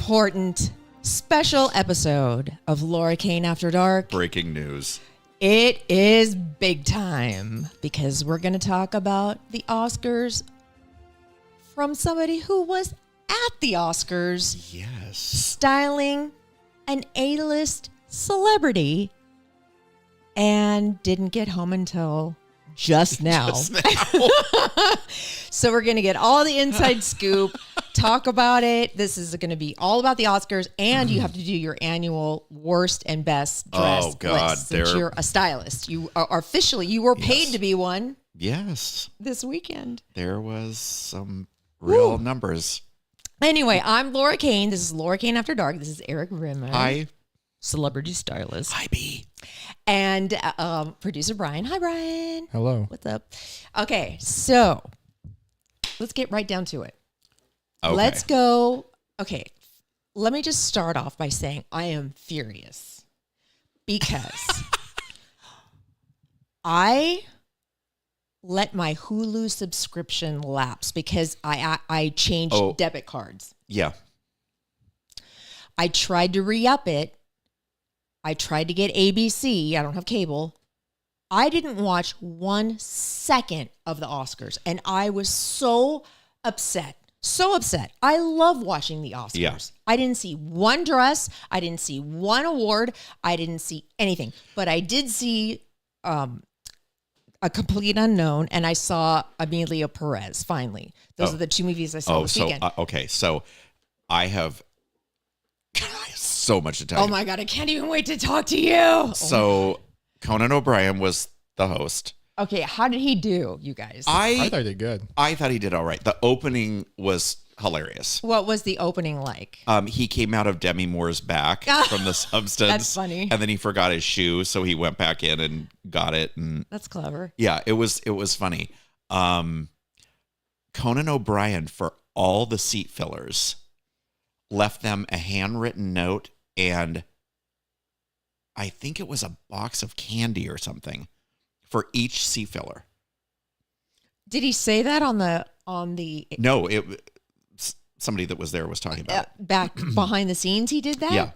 important special episode of Laura Cain After Dark. Breaking news. It is big time because we're going to talk about the Oscars from somebody who was at the Oscars. Yes. Styling an A-list celebrity and didn't get home until just now. So we're going to get all the inside scoop, talk about it. This is going to be all about the Oscars, and you have to do your annual worst and best dressed Oh, God. list. Since you're a stylist. You are officially, you were paid to be one Yes. this weekend. There was some real numbers. Anyway, I'm Laura Cain. This is Laura Cain After Dark. This is Erik Rimmer. Hi. Celebrity stylist. Hi, B. And producer Brian. Hi, Brian. Hello. What's up? Okay, so let's get right down to it. Okay. Let's go. Okay, let me just start off by saying I am furious because I let my Hulu subscription lapse because I changed debit cards. Yeah. I tried to re-up it. I tried to get ABC. I don't have cable. I didn't watch 1 second of the Oscars, and I was so upset. So upset. I love watching the Oscars. Yeah. I didn't see one dress. I didn't see one award. I didn't see anything. But I did see A Complete Unknown, and I saw Amelia Perez, finally. Those are the two movies I saw this weekend. Okay, so I have so much to tell you. Oh, my God. I can't even wait to talk to you. So Conan O'Brien was the host. Okay, how did he do, you guys? I thought he did good. I thought he did all right. The opening was hilarious. What was the opening like? He came out of Demi Moore's back from the substance. That's funny. And then he forgot his shoe, so he went back in and got it. And That's clever. yeah, it was funny. Conan O'Brien, for all the seat fillers, left them a handwritten note and I think it was a box of candy or something for each seat filler. Did he say that on the No, somebody that was there was talking about it. Back behind the scenes? He did that. Yeah.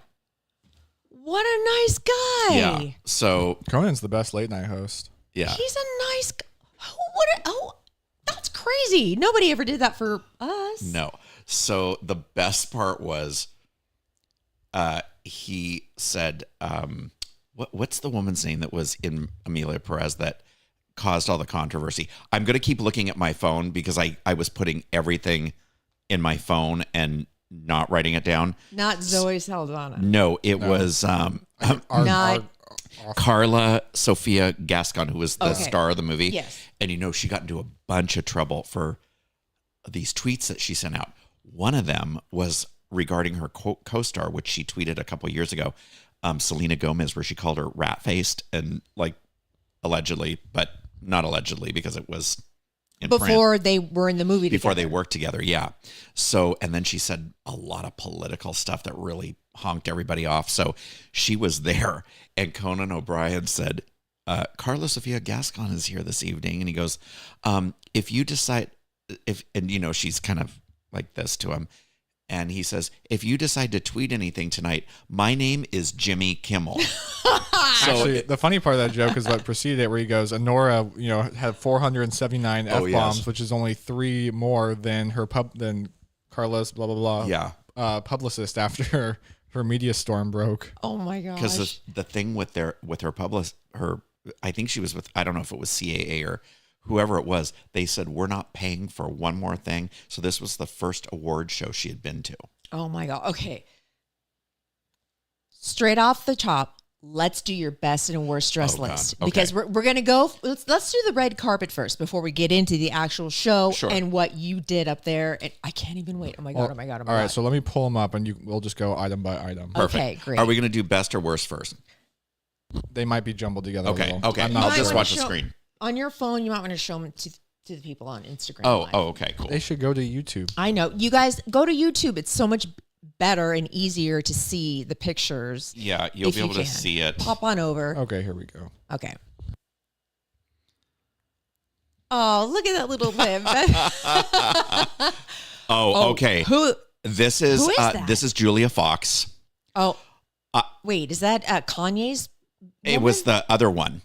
What a nice guy. Yeah. So Conan's the best late night host. yeah. He's a nice guy. That's crazy. Nobody ever did that for us. No. So the best part was, he said, what's the woman's name that was in Amelia Perez that caused all the controversy? I'm going to keep looking at my phone because I was putting everything in my phone and not writing it down. Not Zoe Saldana. No, it was Not. Carla Sofia Gascon, who was the star of the movie. Yes. And she got into a bunch of trouble for these tweets that she sent out. One of them was regarding her co-star, which she tweeted a couple years ago, Selena Gomez, where she called her rat-faced and allegedly, but not allegedly because it was in Before print. they were in the movie Before together. they worked together, yeah. So, and then she said a lot of political stuff that really honked everybody off. So she was there, and Conan O'Brien said, Carla Sofia Gascon is here this evening. And he goes, if you decide, she's kind of like this to him. And he says, if you decide to tweet anything tonight, my name is Jimmy Kimmel. Actually, the funny part of that joke is what preceded it, where he goes, Honora, had 479 F-bombs, yes. which is only 3 more than than Carla's blah, blah, blah. Yeah. Publicist after her media storm broke. Oh my gosh. Because the thing with her publicist, I think she was with, I don't know if it was CAA or whoever it was, they said, we're not paying for one more thing. So this was the first award show she had been to. Oh my God. Okay. Straight off the top, let's do your best and worst dress list. Okay. Because we're going to go, let's do the red carpet first before we get into the actual show and what you did up there. And I can't even wait. Oh my God. All right. So let me pull them up and we'll just go item by item. Perfect. Okay, great. Are we going to do best or worst first? They might be jumbled together. Okay. A little. Okay. I'm not I'll sure. just watch the screen. On your phone, you might want to show them to the people on Instagram. Oh, Live. okay, cool. They should go to YouTube. I know. You guys go to YouTube. It's so much better and easier to see the pictures. Yeah, you'll if be able you to can. see it. Pop on over. Okay, here we go. Okay. Oh, look at that little lip. Oh, okay. Who? This is Who is that? this is Julia Fox. Oh, wait, is that Kanye's woman? It was the other one.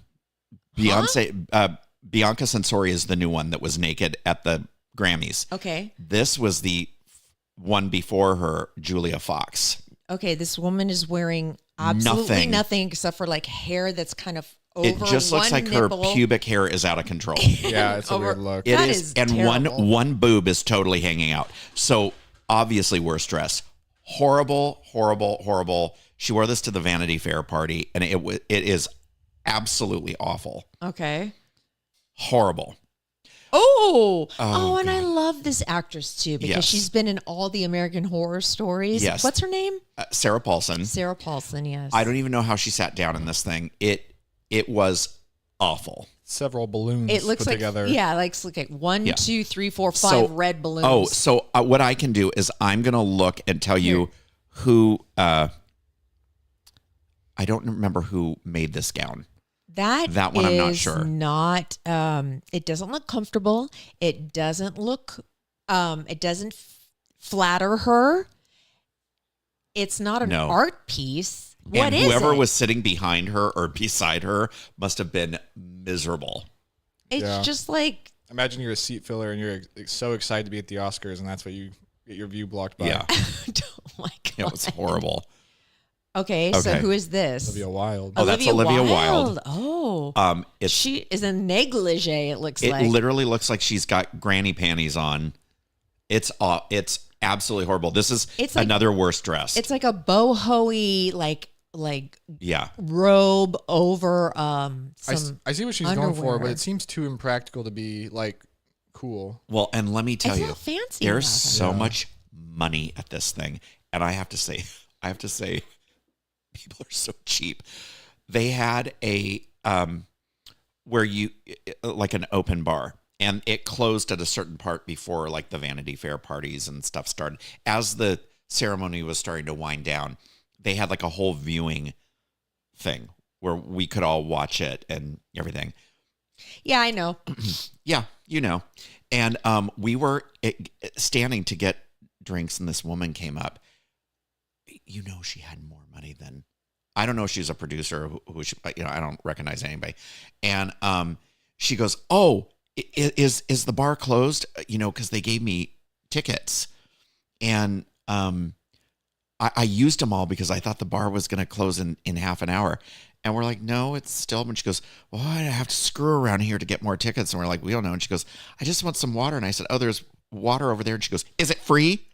Beyonce, Bianca Censori is the new one that was naked at the Grammys. Okay. This was the one before her, Julia Fox. Okay, this woman is wearing absolutely nothing except for like hair that's kind of over. It just looks like nipple. her pubic hair is out of control. Yeah, it's a weird look. It That is, is and terrible. one boob is totally hanging out. So obviously worst dress. Horrible, horrible, horrible. She wore this to the Vanity Fair party, and it is absolutely awful. Okay. Horrible. And I love this actress too because Yes. she's been in all the American Horror Stories. Yes. What's her name? Sarah Paulson. Sarah Paulson. Yes. I don't even know how she sat down in this thing. It was awful. Several balloons It looks put like together. yeah, like look at 1, Yeah. 2, 3, 4, 5 So- red balloons. Oh, so what I can do is I'm going to look and tell you who. I don't remember who made this gown. That one I'm not is sure. Not. It doesn't look comfortable. It doesn't look. It doesn't flatter her. It's not an No. art piece. What And is whoever it? was sitting behind her or beside her must have been miserable. It's Yeah. just like Imagine you're a seat filler and you're so excited to be at the Oscars, and that's what you get your view blocked by. Yeah, oh my god. it was horrible. Okay, so Okay. who is this? Olivia Wilde. Oh, that's Olivia Wilde. Oh, It's she is a negligee. It looks it like. literally looks like she's got granny panties on. It's absolutely horrible. This is It's like- another worst dress. It's like a boho-y like Yeah. robe over some. I see what she's going for, but underwear. it seems too impractical to be like cool. Well, and let me tell It's you, not fancy there's enough. so much money at this thing, and I have to say, people are so cheap. They had a where you like an open bar, and it closed at a certain part before like the Vanity Fair parties and stuff started. As the ceremony was starting to wind down, they had like a whole viewing thing where we could all watch it and everything. Yeah, I know. Yeah, you know. And we were standing to get drinks, and this woman came up. You know, she had more money than I don't know if she's a producer who she, I don't recognize anybody. And she goes, "Oh, is the bar closed? You know, because they gave me tickets, and I used them all because I thought the bar was going to close in half an hour." And we're like, "No, it's still open." She goes, "Well, I have to screw around here to get more tickets." And we're like, "We don't know." And she goes, "I just want some water." And I said, "Oh, there's water over there." And she goes, "Is it free?"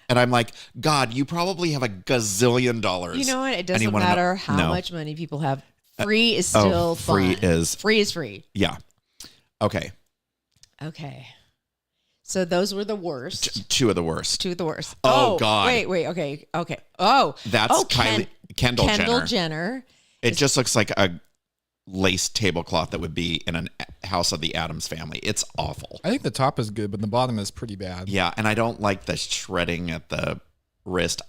And I'm like, "God, you probably have a gazillion dollars." You know what? It And doesn't you wanna know- matter how No. much money people have. Free is still free fun. is- free is free. Yeah. Okay. Okay. So those were the worst. Two of the worst. Two of the worst. Oh, God. Wait. Okay. Oh, That's Kendall Kendall Jenner. Jenner. It just looks like a lace tablecloth that would be in a house of the Addams family. It's awful. I think the top is good, but the bottom is pretty bad. Yeah, and I don't like the shredding at the wrist.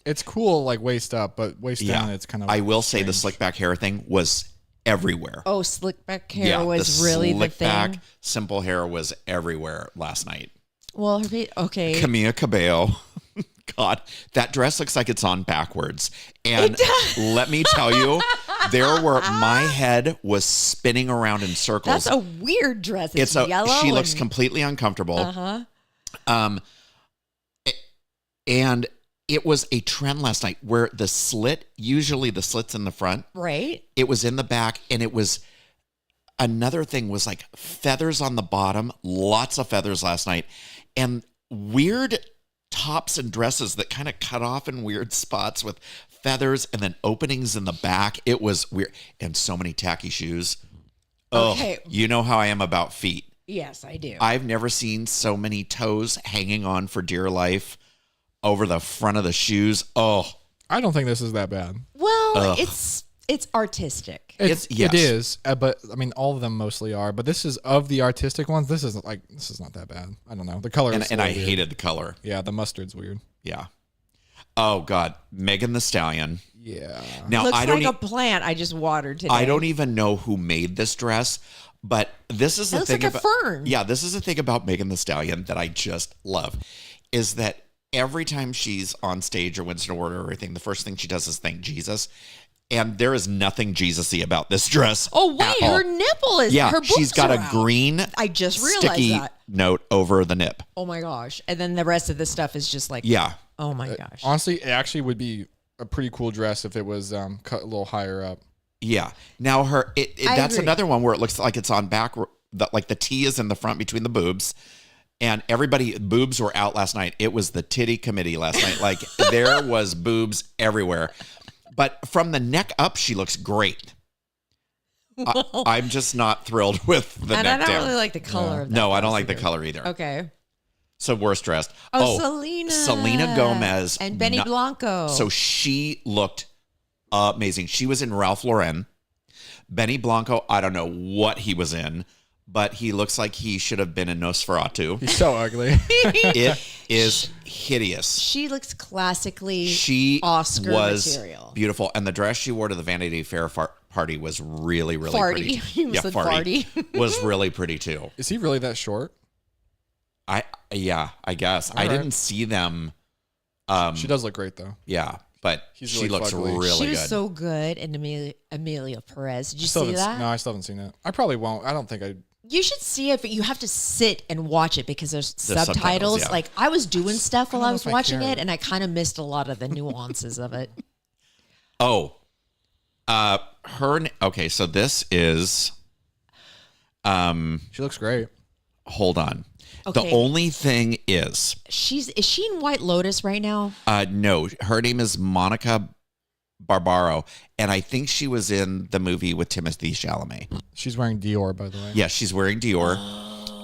It's cool like waist up, but waist Yeah. down it's kind of I will say the strange. slick back hair thing was everywhere. Oh, slick back hair was really the slick thing. back, simple hair was everywhere last night. Well, okay. Camilla Cabello. God, that dress looks like it's on backwards. And let me tell you, my head was spinning around in circles. That's a weird dress. It's yellow. She looks completely uncomfortable. Uh-huh. And it was a trend last night where the slit, usually the slit's in the front, Right. it was in the back, and it was another thing was like feathers on the bottom, lots of feathers last night, and weird tops and dresses that kind of cut off in weird spots with feathers and then openings in the back. It was weird. And so many tacky shoes. Okay. Oh, you know how I am about feet. Yes, I do. I've never seen so many toes hanging on for dear life over the front of the shoes. Oh, I don't think this is that bad. Well, it's artistic. Yes. It is, but I mean, all of them mostly are. But this is of the artistic ones. This is not that bad. I don't know. The color is and I weird. hated the color. Yeah, the mustard's weird. Yeah. Oh God, Megan the Stallion. Yeah. Now Looks I don't. like a plant I just watered today. I don't even know who made this dress, but this is the looks thing like a about fern. Yeah, this is the thing about Megan the Stallion that I just love, is that every time she's on stage or wins an award or everything, the first thing she does is thank Jesus. And there is nothing Jesus-y about this dress. Oh, wait, her nipple is, her boobs she's got are a out. green I just realized sticky that. note over the nip. Oh my gosh. And then the rest of the stuff is just like, Yeah. oh my gosh. Honestly, it actually would be a pretty cool dress if it was cut a little higher up. Yeah. Now that's agree. another one where it looks like it's on back, like the T is in the front between the boobs. And boobs were out last night. It was the titty committee last night. Like there was boobs everywhere. But from the neck up, she looks great. I'm just not thrilled with the and neck I don't down. really like the color of that. No, I don't like the color either. Okay. So worst dressed. Selena Gomez. And Benny Blanco. So she looked amazing. She was in Ralph Lauren. Benny Blanco, I don't know what he was in, but he looks like he should have been in Nosferatu. He's so ugly. It is hideous. She looks classically Oscar material. Beautiful. And the dress she wore to the Vanity Fair party was really, really pretty. He said farty. Was really pretty too. Is he really that short? I guess. I didn't see them. She does look great though. Yeah, but He's she really looks fugly. really She was good. so good in Amelia Perez. Did you see that? No, I still haven't seen it. I probably won't. I don't think I. You should see it, but you have to sit and watch it because there's Subtitles, subtitles. yeah. Like I was doing stuff while I was if I watching care. it, and I kind of missed a lot of the nuances of it. Oh, okay. So this is. She looks great. Hold on. Okay. The only thing is Is she in White Lotus right now? no, her name is Monica Barbaro, and I think she was in the movie with Timothée Chalamet. She's wearing Dior, by the way. Yeah, she's wearing Dior,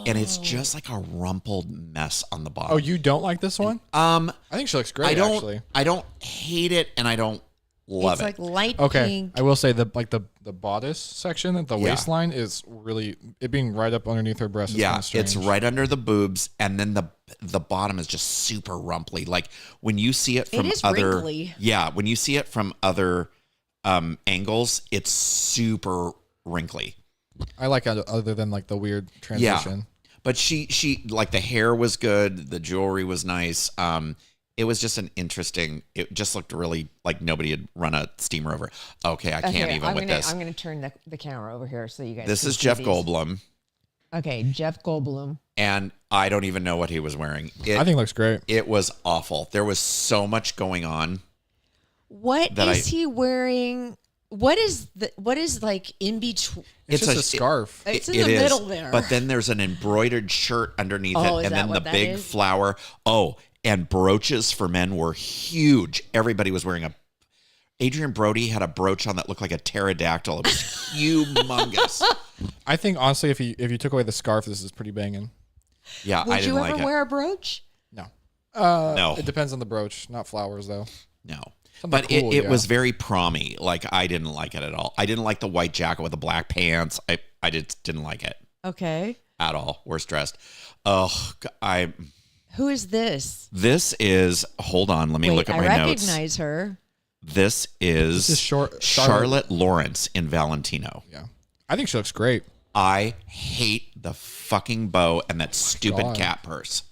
and it's just like a rumpled mess on the bottom. Oh, you don't like this one? I think she looks great. Actually, I don't hate it, and I don't love It's it. like light okay. pink. I will say the bodice section at the waistline is really it being right up underneath her breast. Is Yeah, kinda strange. it's right under the boobs, and then the bottom is just super rumply. Like when you see it from is other, wrinkly. yeah, when you see it from other angles, it's super wrinkly. I like it other than like the weird transition. Yeah, but she like the hair was good, the jewelry was nice. It was just it just looked really like nobody had run a steamer over. Okay, I can't even with this. I'm going to turn the camera over here so you guys. This can is see Jeff these. Goldblum, Okay, Jeff Goldblum. and I don't even know what he was wearing. I think it looks great. It was awful. There was so much going on. What is he wearing? What is like in between? It's just a scarf. It's in the middle there. But then there's an embroidered shirt underneath Oh, it, is and that then the what that big is? flower. Oh, and brooches for men were huge. Everybody was wearing Adrian Brody had a brooch on that looked like a pterodactyl. It was humongous. I think honestly, if you took away the scarf, this is pretty banging. Yeah, I Would didn't you like ever it. wear a brooch? No. No. It depends on the brooch, not flowers though. No. Something But cool, it yeah. was very promy. Like I didn't like it at all. I didn't like the white jacket with the black pants. I just didn't like it Okay. at all. Worst dressed. Oh, Who is this? This is. Hold on. Let me look at I my notes. recognize her. This is Charlotte Lawrence in Valentino. Yeah. I think she looks great. I hate the fucking bow and that stupid God. cat purse.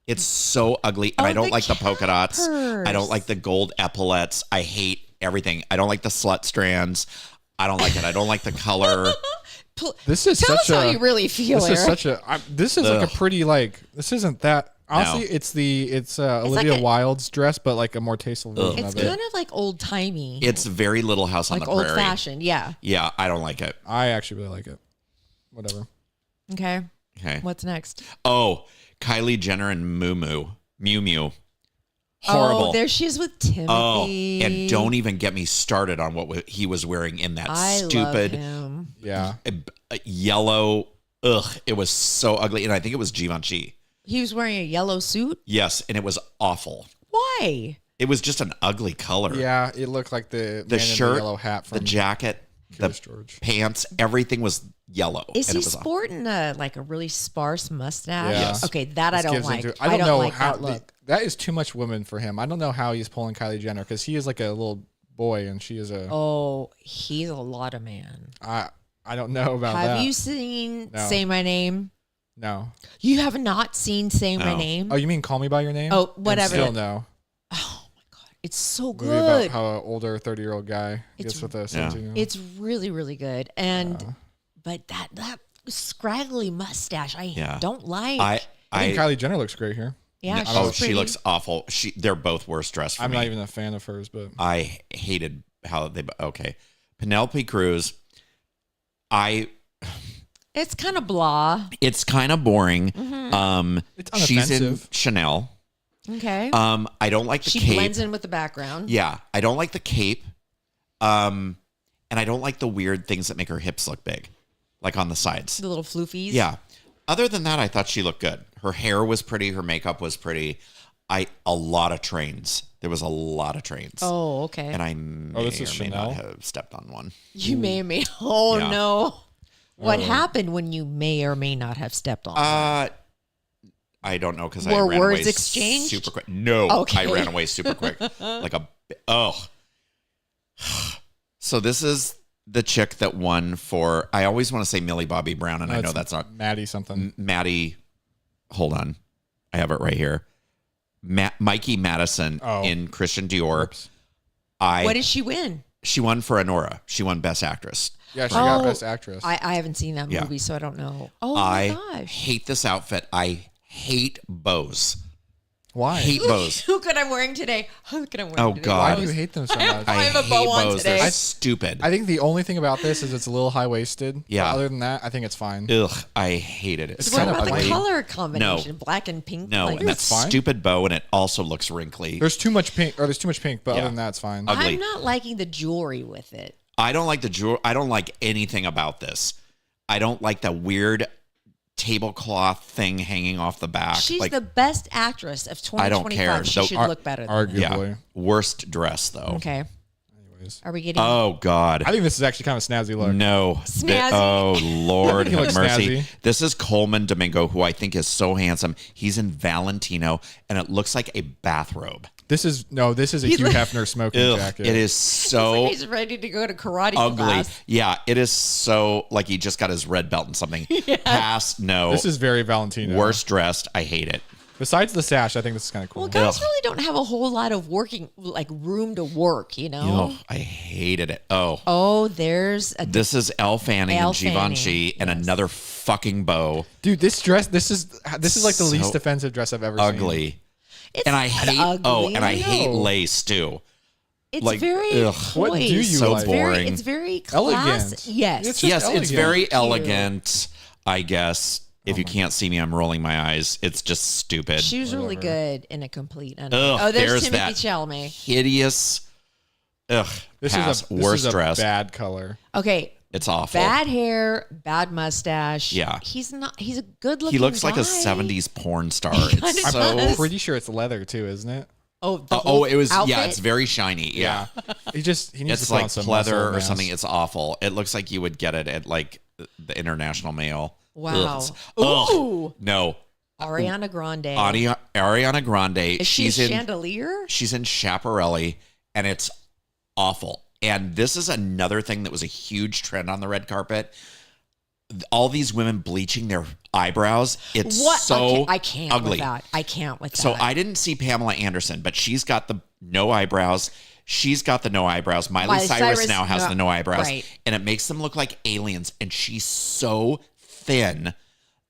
It's so ugly, and I don't the like the polka dots. cat I don't purse. like the gold epaulettes. I hate everything. I don't like the slut strands. I don't like it. I don't like the color. This is Tell such us a. how you really feel, This is Eric. such a. This is like a pretty like. This isn't that. Honestly, it's Olivia like Wilde's dress, but like a more tasteful version It's of it. kind of like old timey. It's very Little House on like the old Prairie. fashioned. Yeah. Yeah, I don't like it. I actually really like it. Whatever. Okay. Okay. What's next? Oh, Kylie Jenner and Mew Mew. Horrible. Oh, there she is with Timothy. Oh, and don't even get me started on what he was wearing in that I love stupid him. Yeah. yellow. Ugh, it was so ugly, and I think it was Givenchy. He was wearing a yellow suit. Yes, and it was awful. Why? It was just an ugly color. Yeah, it looked like the man shirt, in the yellow hat from the jacket, Curious the George. pants, everything was yellow. Is and he it was sporting a really sparse mustache? Yeah. Yes. Okay, that I This don't gives like. into- I don't know like how that look. that is too much women for him. I don't know how he's pulling Kylie Jenner because he is like a little boy and she is a. Oh, he's a lot of man. I don't know about that. Have you seen No. Say My Name? No. You have not seen Say My Name? Oh, you mean Call Me By Your Name? Oh, whatever. Still no. Oh my God. It's so Movie about good. how an older 30-year-old guy gets with a 17-year-old. It's really, really good. And but that scraggly mustache, I don't like. I think Kylie Jenner looks great here. Yeah, she looks awful. They're both worst dressed for me. I'm not even a fan of hers, but I hated how they. Okay, Penelope Cruz. It's kind of blah. It's kind of boring. it's she's in unoffensive. Chanel. Okay. I don't like the cape. She blends in with the background. Yeah, I don't like the cape. And I don't like the weird things that make her hips look big, like on the sides. The little floofies. Yeah. Other than that, I thought she looked good. Her hair was pretty. Her makeup was pretty. A lot of trains. There was a lot of trains. Oh, okay. And I may this is or may not Chanel? have stepped on one. You may or may. Oh Yeah. no. What happened when you may or may not have stepped on? I don't know because I Were ran words away exchanged? super quick. No, Okay. I ran away super quick. So this is the chick that won for. I always want to say Millie Bobby Brown, and I know that's not Maddie something. Maddie. Hold on, I have it right here. Mikey Madison in Christian Dior. Oops. What did she win? She won for Honora. She won Best Actress. Yeah, she got Best Actress. I haven't seen that movie, so I don't know. Oh my gosh. Hate this outfit. I hate bows. Why? Hate bows. Look what I'm wearing today. Look what I'm wearing Oh, today. God. Why do you hate them so much? I have a bow on bows. today. They're stupid. I think the only thing about this is it's a little high-waisted. Yeah. But other than that, I think it's fine. Ugh, I hated it. It's What kind of about the ugly. color combination? Black and pink? No, Like, and that It's fine. stupid bow, and it also looks wrinkly. There's too much pink, but Yeah. other than that, it's fine. Ugly. I'm not liking the jewelry with it. I don't like the jewelry. I don't like anything about this. I don't like the weird tablecloth thing hanging off the back. She's like, the best actress of 2025. I don't care. She should look better than that. Arguably. yeah, worst dress though. Okay. Anyways. Are we getting... Oh God. I think this is actually kind of a snazzy look. No. Snazzy. Oh Lord He have looks mercy. snazzy. This is Coleman Domingo, who I think is so handsome. He's in Valentino, and it looks like a bathrobe. This is a Hugh Hefner smoking Ugh, jacket. it is so He's ready to go to karate ugly. class. Yeah, it is so like he just got his red belt and something. Pass. No. This is very Valentino. Worst dressed. I hate it. Besides the sash, I think this is kind of cool. Well, guys really don't have a whole lot of room to work, you know? Oh, I hated it. Oh. Oh, there's a... This is Elle Fanning Elle and Givenchy Fanning, and yes. another fucking bow. Dude, this dress, this is like the least So offensive dress I've ever seen. Ugly. It's And I not hate ugly. and I hate know. lace too. It's like, very ugh. poised. What do you So like? boring. It's very Elegant. classy. Yes. It's Yes, just it's elegant. very Cute. elegant, I guess. If you can't see me, I'm rolling my eyes. It's just stupid. She was really good in a complete... Ugh, oh, there's Timothy that Chalamet. hideous. Ugh. This pass. is Worst a dress. bad color. Okay. It's awful. Bad hair, bad mustache. Yeah. He's a good looking He looks like a guy. 70s porn star. kind It's of so. does. Pretty sure it's leather too, isn't it? Oh, the whole Oh, it was. outfit? Yeah, it's very shiny. Yeah. He needs to It's put on like some pleather muscle or mass. something. It's awful. It looks like you would get it at like the International Mail. Wow. Ugh. Ooh. No. Ariana Grande. Ariana Grande. Is she a she's in. chandelier? She's in Chaparelli, and it's awful. And this is another thing that was a huge trend on the red carpet. All these women bleaching their eyebrows. It's What? so I can't ugly. with that. I can't with that. So I didn't see Pamela Anderson, but she's got the no eyebrows. She's got the no eyebrows. Miley Cyrus now has the no eyebrows. right. And it makes them look like aliens. And she's so thin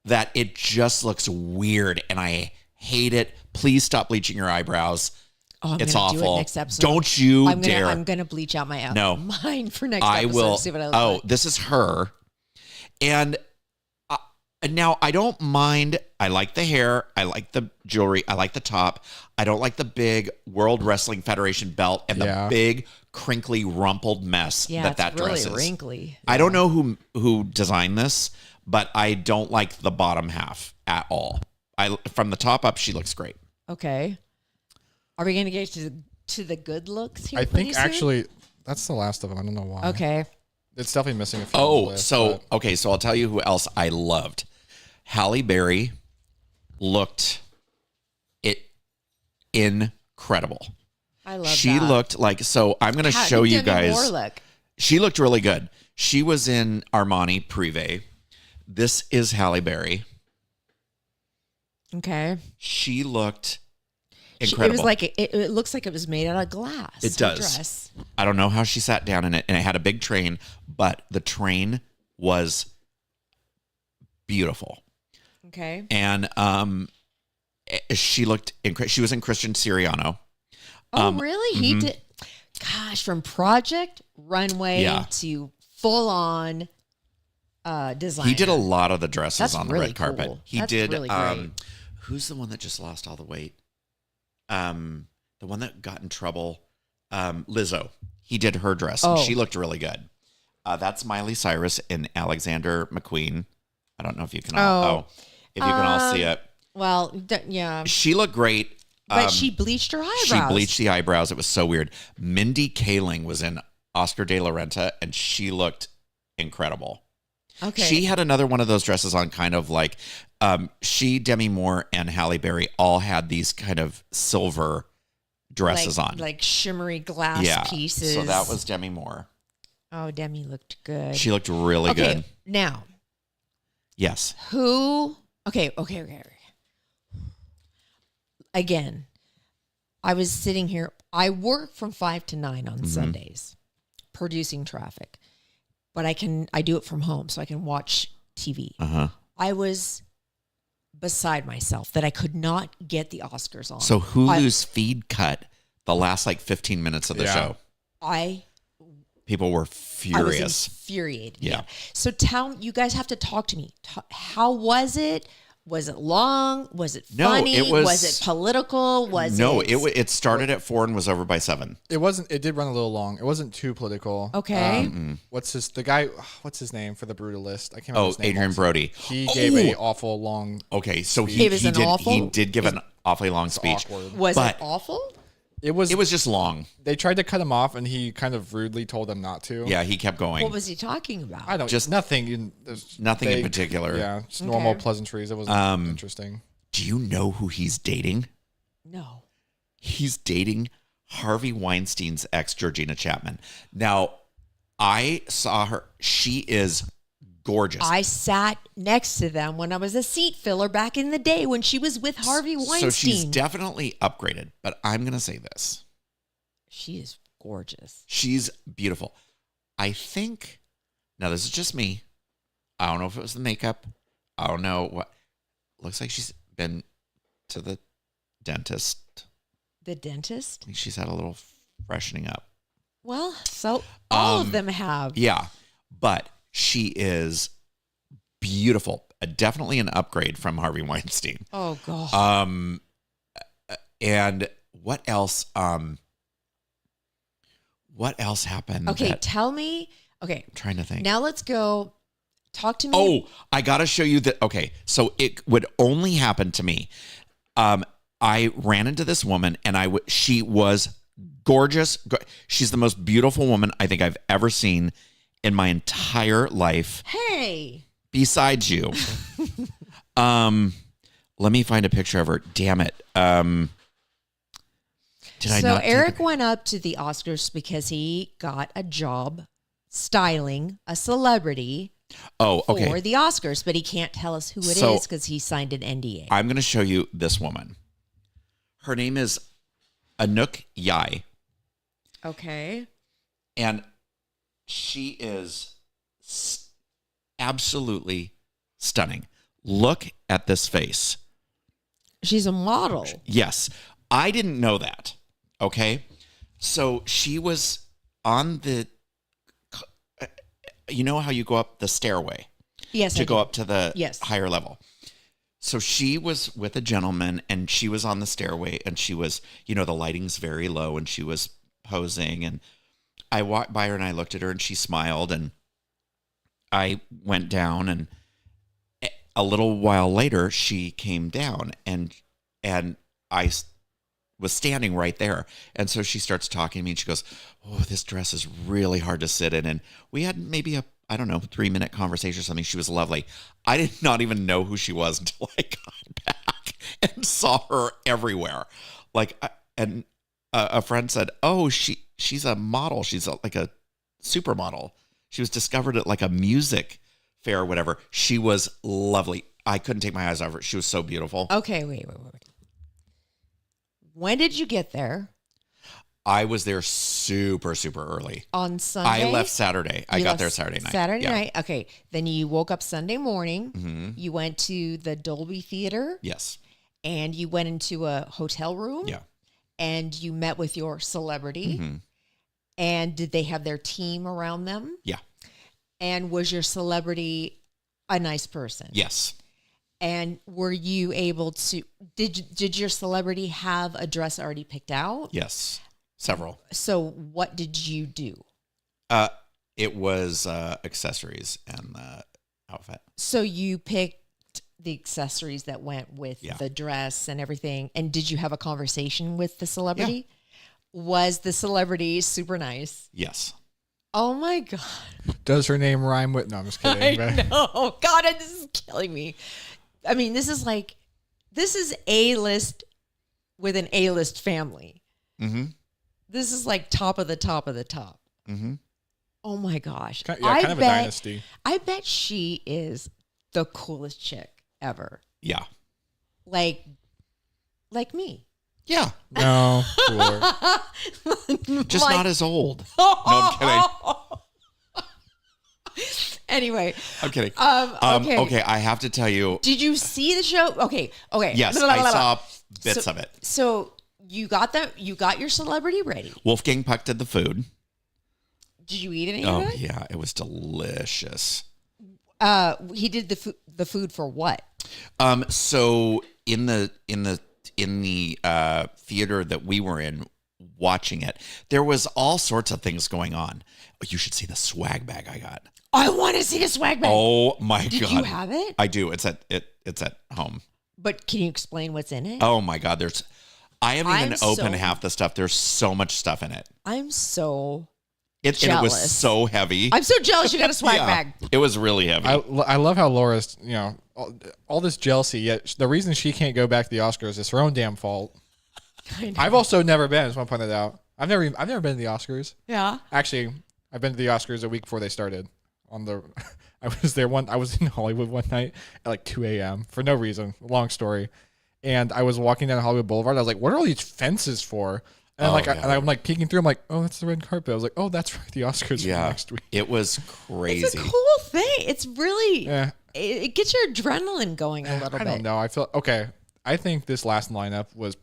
that it just looks weird. And I hate it. Please stop bleaching your eyebrows. Oh, I'm It's gonna do awful. it next episode. Don't you I'm dare. gonna bleach out my No. mine for next I episode. will. See what I look Oh, like. this is her. And now I don't mind. I like the hair. I like the jewelry. I like the top. I don't like the big World Wrestling Federation belt and the Yeah. big crinkly rumpled mess Yeah, that it's really dress is. wrinkly. I don't know who designed this, but I don't like the bottom half at all. From the top up, she looks great. Okay. Are we gonna get to the good looks here? I pretty think soon? actually that's the last of them. I don't know why. Okay. It's definitely missing a few. on the list, So but I'll tell you who else I loved. Halle Berry looked incredible. I love She that. looked like, so I'm going to How show did you Demi guys. Moore look? She looked really good. She was in Armani Privé. This is Halle Berry. Okay. She looked incredible. It was like it looks like it was made out of glass. It does. Dress. I don't know how she sat down in it, and it had a big train, but the train was beautiful. Okay. And she looked she was in Christian Siriano. Oh, really? He did. Gosh, from project runway to full on design. He did a lot of the dresses That's on the really red carpet. cool. He That's did. really great. Who's the one that just lost all the weight? The one that got in trouble. Lizzo. He did her dress. And she looked really good. That's Miley Cyrus and Alexander McQueen. I don't know if you can all. If you can all see it. Well, yeah. She looked great. But she bleached her eyebrows. She bleached the eyebrows. It was so weird. Mindy Kaling was in Oscar de la Renta, and she looked incredible. Okay. She had another one of those dresses on, kind of like she, Demi Moore, and Halle Berry all had these kind of silver dresses on. Like shimmery glass pieces. So that was Demi Moore. Oh, Demi looked good. She looked really good. Now. Yes. Who? Okay. Again, I was sitting here. I work from 5 to 9 on Sundays, producing traffic, but I do it from home, so I can watch TV. I was beside myself that I could not get the Oscars on. So Hulu's feed cut the last 15 minutes of the show. People were furious. I was infuriated. Yeah. So you guys have to talk to me. How was it? Was it long? Was it funny? Was it political? It started at 4 and was over by 7. It wasn't. It did run a little long. It wasn't too political. Okay. What's his name for the Brutalist? I can't remember his name. Adrian Brody. He gave a awful long. Okay, so he did give an awfully long speech. Awkward. Was it awful? It was just long. They tried to cut him off, and he kind of rudely told them not to. Yeah, he kept going. What was he talking about? I don't. Just nothing. Nothing in particular. Yeah, just normal pleasantries. It wasn't interesting. Do you know who he's dating? No. He's dating Harvey Weinstein's ex, Georgina Chapman. Now, I saw her. She is gorgeous. I sat next to them when I was a seat filler back in the day when she was with Harvey Weinstein. So she's definitely upgraded, but I'm going to say this. She is gorgeous. She's beautiful. I think, now this is just me. I don't know if it was the makeup. I don't know what. Looks like she's been to the dentist. The dentist? I think she's had a little freshening up. Well, so all of them have. Yeah, but she is beautiful. Definitely an upgrade from Harvey Weinstein. Oh, God. And what else? What else happened? Okay, tell me. Okay. I'm trying to think. Now let's go. Talk to me. Oh, I got to show you that. Okay, so it would only happen to me. I ran into this woman, and she was gorgeous. She's the most beautiful woman I think I've ever seen in my entire life. Hey. Besides you. Let me find a picture of her. Damn it. So Erik went up to the Oscars because he got a job styling a celebrity for the Oscars, but he can't tell us who it is because he signed an NDA. I'm going to show you this woman. Her name is Anouk Yai. Okay. And she is absolutely stunning. Look at this face. She's a model. Yes. I didn't know that. Okay. So she was on the, you know how you go up the stairway? Yes. To go up to the higher level. So she was with a gentleman and she was on the stairway and she was, the lighting's very low and she was posing, and I walked by her and I looked at her and she smiled, and I went down, and a little while later she came down and I was standing right there. And so she starts talking to me and she goes, "Oh, this dress is really hard to sit in." And we had maybe a 3-minute conversation or something. She was lovely. I did not even know who she was until I got back and saw her everywhere. And a friend said, "Oh, she's a model. She's like a supermodel. She was discovered at like a music fair or whatever." She was lovely. I couldn't take my eyes off her. She was so beautiful. Okay, wait. When did you get there? I was there super, super early. On Sunday? I left Saturday. I got there Saturday night. Saturday night. Okay. Then you woke up Sunday morning. Mm-hmm. You went to the Dolby Theater. Yes. And you went into a hotel room. Yeah. And you met with your celebrity. Mm-hmm. And did they have their team around them? Yeah. And was your celebrity a nice person? Yes. And were you able to, did your celebrity have a dress already picked out? Yes. Several. So what did you do? It was accessories and the outfit. So you picked the accessories that went with the dress and everything. And did you have a conversation with the celebrity? Yeah. Was the celebrity super nice? Yes. Oh my God. Does her name rhyme with? No, I'm just kidding. I know. God, this is killing me. I mean, this is A-list with an A-list family. Mm-hmm. This is like top of the top of the top. Mm-hmm. Oh my gosh. Kind of a dynasty. I bet she is the coolest chick ever. Yeah. Like me. Yeah. No. Cooler. Just not as old. No, I'm kidding. Anyway. I'm kidding. Okay. I have to tell you. Did you see the show? Okay. Yes, I saw bits of it. So you got your celebrity ready. Wolfgang Puck did the food. Did you eat any of it? Oh yeah, it was delicious. He did the food for what? So in the theater that we were in watching it, there was all sorts of things going on. You should see the swag bag I got. I want to see the swag bag. Oh my God. Did you have it? I do. It's at home. But can you explain what's in it? Oh my God. I haven't even opened half the stuff. There's so much stuff in it. I'm so jealous. And it was so heavy. I'm so jealous you got a swag bag. It was really heavy. I love how Laura's, all this jealousy, yet the reason she can't go back to the Oscars is her own damn fault. I've also never been, I just want to point that out. I've never been to the Oscars. Yeah. Actually, I've been to the Oscars a week before they started. I was in Hollywood one night at like 2 a.m. for no reason. Long story. And I was walking down Hollywood Boulevard. I was like, what are all these fences for? And I'm like peeking through. I'm like, oh, that's the red carpet. I was like, oh, that's right. The Oscars are next week. It was crazy. It's a cool thing. It's really, it gets your adrenaline going a little bit. I don't know. I think this last lineup was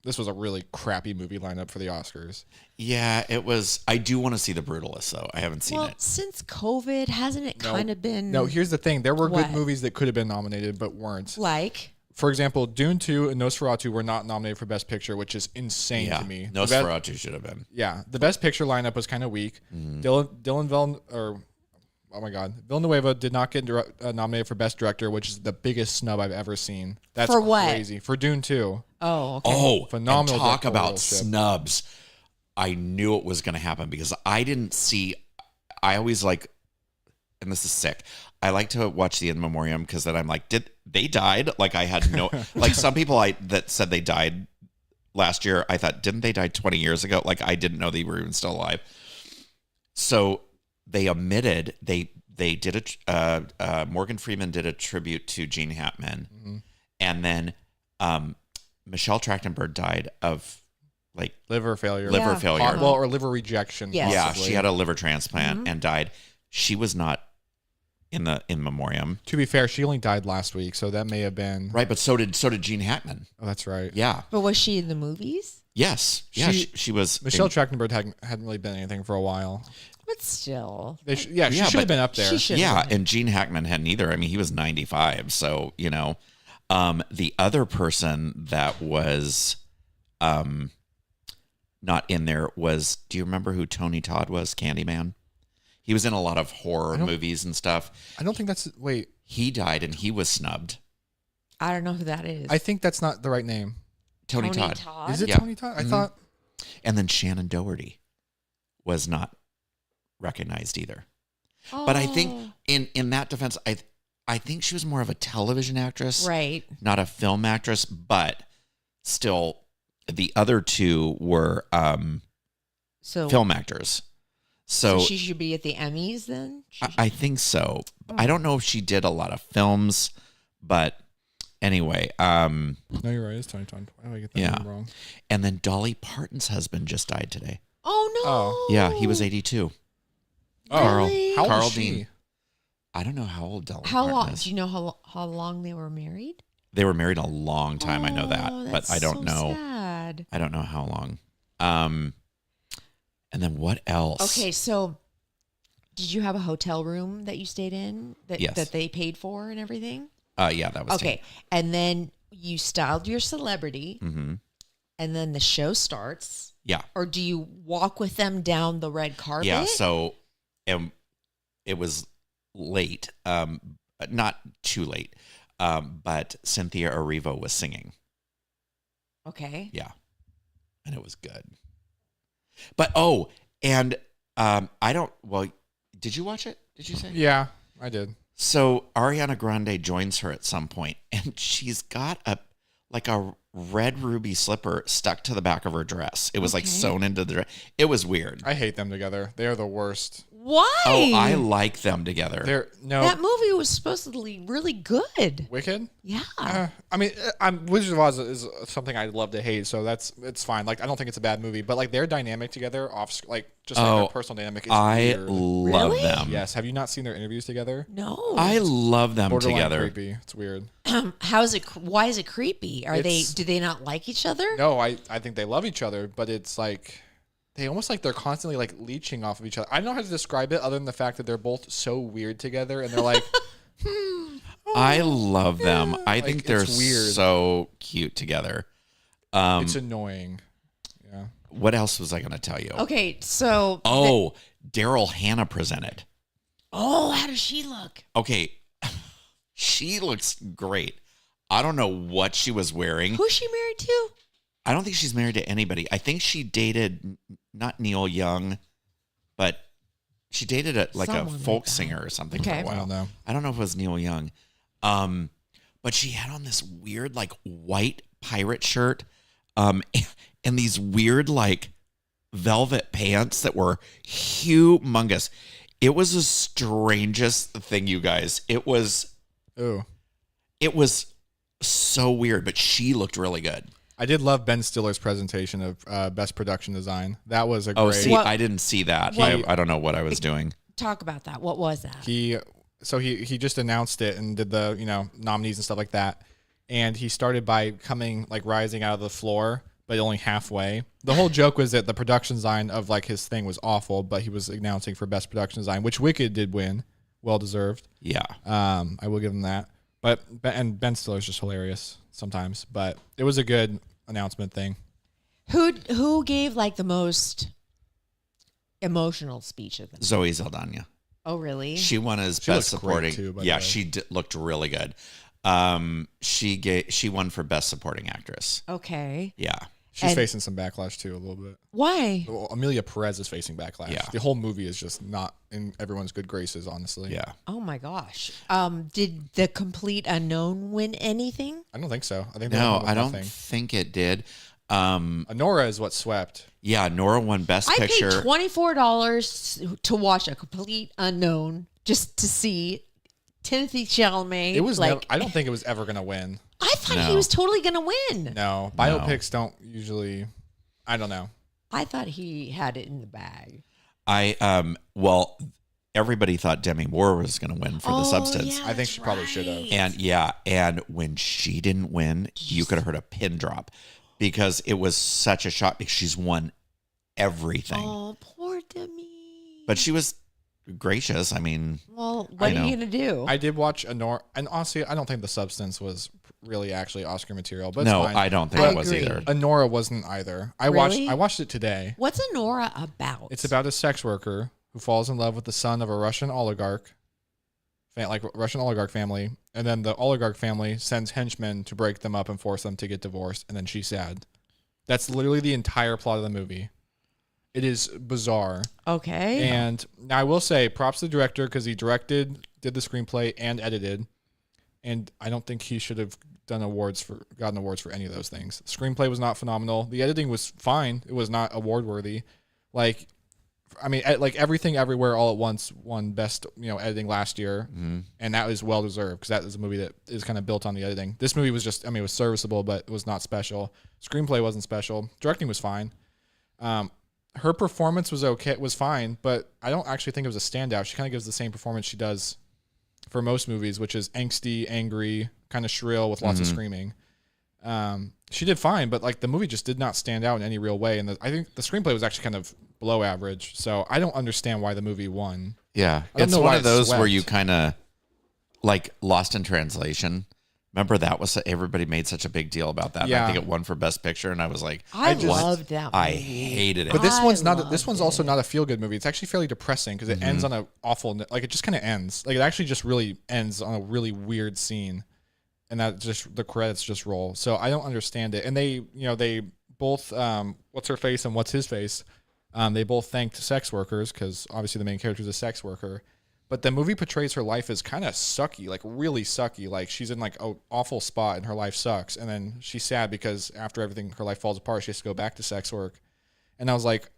this was a really crappy movie lineup for the Oscars. Yeah, it was. I do want to see The Brutalist, though. I haven't seen it. Well, since COVID, hasn't it kind of been? No, here's the thing. There were good movies that could have been nominated but weren't. Like? For example, Dune 2 and Nosferatu were not nominated for Best Picture, which is insane to me. Nosferatu should have been. Yeah. The Best Picture lineup was kind of weak. Villanueva did not get nominated for Best Director, which is the biggest snub I've ever seen. That's for what? Crazy. For Dune 2. Oh, okay. Oh, phenomenal. Talk about snubs. I knew it was going to happen because I always like, and this is sick, I like to watch the In Memoriam because then I'm like, did they died? Like I had no, like some people that said they died last year, I thought, didn't they die 20 years ago? Like I didn't know they were even still alive. So they omitted, they did Morgan Freeman did a tribute to Gene Hackman. Mm-hmm. And then Michelle Trachtenberg died of like liver failure, or liver rejection. Yes. Yeah, she had a liver transplant and died. She was not in the In Memoriam. To be fair, she only died last week, so that may have been right. But so did Gene Hackman. Oh, that's right. Yeah. But was she in the movies? Yes. Yeah, she was. Michelle Trachtenberg hadn't really been anything for a while. But still. She should have been up there. Yeah, and Gene Hackman hadn't either. I mean, he was 95, so, the other person that was not in there was, do you remember who Tony Todd was, Candyman? He was in a lot of horror movies and stuff. I don't think wait. He died and he was snubbed. I don't know who that is. I think that's not the right name. Tony Todd. Is it Tony Todd? I thought. And then Shannon Doherty was not recognized either. Oh. But I think in that defense, I think she was more of a television actress, right? Not a film actress, but still, the other two were film actors. So she should be at the Emmys then? I think so. I don't know if she did a lot of films, But anyway, No, you're right. It's 2020. Why do I get that Yeah. name wrong? and then Dolly Parton's husband just died today. Oh no. Oh. Yeah, he was 82. Oh, Really? how old Carl is she? Dean. I don't know how old Dolly How Parton long? is. Do you know how long they were married? They were married a long time. I know that, Oh, but that's I don't so know. Sad. I don't know how long. And then what else? Okay, so did you have a hotel room that you stayed in Yes. that they paid for and everything? Yeah, that was Okay, and then you styled your celebrity, Mm-hmm. and then the show starts. Yeah. Or do you walk with them down the red carpet? Yeah. So, it was late. Not too late. But Cynthia Erivo was singing. Okay. Yeah. And it was good. But and well, did you watch it? Did you say? Yeah, I did. So Ariana Grande joins her at some point, and she's got a red ruby slipper stuck to the back of her dress. It was like Okay. sewn into the dress. It was weird. I hate them together. They are the worst. Why? Oh, I like them together. That movie was supposedly really good. Wicked. Yeah. I mean, Wizard of Oz is something I love to hate, so it's fine. Like, I don't think it's a bad movie, but like their dynamic together, their personal dynamic is I weird. love Really? them. Yes. Have you not seen their interviews together? No. I love them Borderline together. creepy. It's weird. How is it? Why is it creepy? It's- Do they not like each other? No, I think they love each other, but it's like they almost like they're constantly like leeching off of each other. I don't know how to describe it other than the fact that they're both so weird together, and they're like, I love them. I Like, think they're it's weird. so cute together. it's annoying. Yeah. What else was I going to tell you? Okay, so Oh, Daryl Hannah presented. how does she look? Okay, she looks great. I don't know what she was wearing. Who's she married to? I don't think she's married to anybody. I think she dated not Neil Young, but she dated a Someone like folk that. singer or something Okay. for a I while. don't know. I don't know if it was Neil Young. But she had on this weird like white pirate shirt, and these weird like velvet pants that were humongous. It was the strangest thing, you guys. It was Ooh. so weird, but she looked really good. I did love Ben Stiller's presentation of Best Production Design. That was a Oh, great. see, What- I didn't see that. what- I don't know what I was doing. Talk about that. What was that? He just announced it and did the nominees and stuff like that, and he started by rising out of the floor, but only halfway. The whole joke was that the production design of like his thing was awful, but he was announcing for Best Production Design, which Wicked did win, well deserved. Yeah. I will give him that. But Ben Stiller's just hilarious sometimes, but it was a good announcement thing. Who gave like the most emotional speech of them? Zoe Saldana. Oh, really? She won as She best looks great, supporting. too, by the Yeah, way. she looked really good. She won for best supporting actress. Okay. Yeah. She's And- facing some backlash too, a little bit. Why? Well, Amelia Perez is facing backlash. Yeah. The whole movie is just not in everyone's good graces, honestly. Yeah. Oh my gosh. Did the complete unknown win anything? I don't think so. I think No, I don't Nothing. think it did. Honora is what swept. Yeah, Nora won best I picture. paid $24 to watch a complete unknown just to see Timothy Chalamet. It was like I don't think it was ever gonna win. I thought he No. was totally gonna win. No, biopics don't usually. I don't know. I thought he had it in the bag. Well, everybody thought Demi Moore was going to win for The Substance. Yeah, I think that's she probably should have. right. And when she didn't win, you could have heard a pin drop because it was such a shock because she's won everything. Oh, poor Demi. But she was gracious. I mean, Well, I what are know. you gonna do? I did watch Honora, and honestly, I don't think The Substance was really actually Oscar material. But it's no, fine. I don't think I it was agree. either. Honora wasn't either. I Really? watched it today. What's Honora about? It's about a sex worker who falls in love with the son of a Russian oligarch, Russian oligarch family, and then the oligarch family sends henchmen to break them up and force them to get divorced, and then she's sad. That's literally the entire plot of the movie. It is bizarre. Okay. And now I will say props to the director because he directed, did the screenplay, and edited. And I don't think he should have gotten awards for any of those things. The screenplay was not phenomenal. The editing was fine. It was not award worthy. Like I mean, like Everything Everywhere All at Once won best, editing last year, and that was well deserved because that is a movie that is kind of built on the editing. This movie was just, it was serviceable, but it was not special. Screenplay wasn't special. Directing was fine. Her performance was fine, but I don't actually think it was a standout. She kind of gives the same performance she does for most movies, which is angsty, angry, kind of shrill with lots of screaming. She did fine, but like the movie just did not stand out in any real way. And I think the screenplay was actually kind of below average. So I don't understand why the movie won. Yeah. It's one of those where you kind of like Lost in Translation. Remember that was everybody made such a big deal about that. Yeah. I think it won for Best Picture, and I was like, I loved that movie. I hated it. But this one's also not a feel good movie. It's actually fairly depressing because it ends on a awful, like it just kind of ends. Like it actually just really ends on a really weird scene. And that just the credits just roll. So I don't understand it. And they both what's her face and what's his face, they both thanked sex workers because obviously the main character is a sex worker. But the movie portrays her life as kind of sucky, like really sucky. Like she's in like an awful spot and her life sucks. And then she's sad because after everything, her life falls apart. She has to go back to sex work. And I was like,